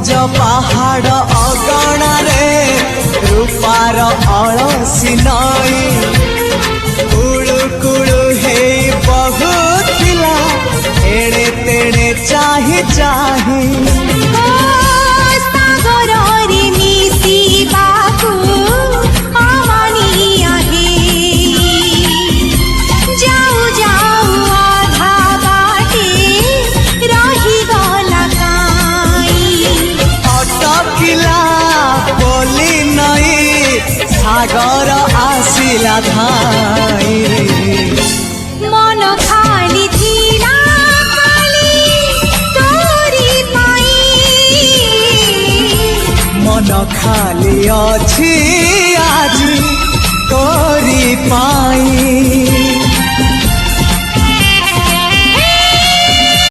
ସବୁଜ ପାହାଡ଼ ଅଗଣାରେ ରୂପାର ଅଳସି ନଈ କୁଳୁ କୁଳୁ ହେଇ ବହୁଥିଲା ଏଣେ ତେଣେ ଚାହିଁ ଚାହିଁ सागर आसिला धाई मन खाली थिला खाली तोरी पाई मन खाली अछि आज तोरी पाई।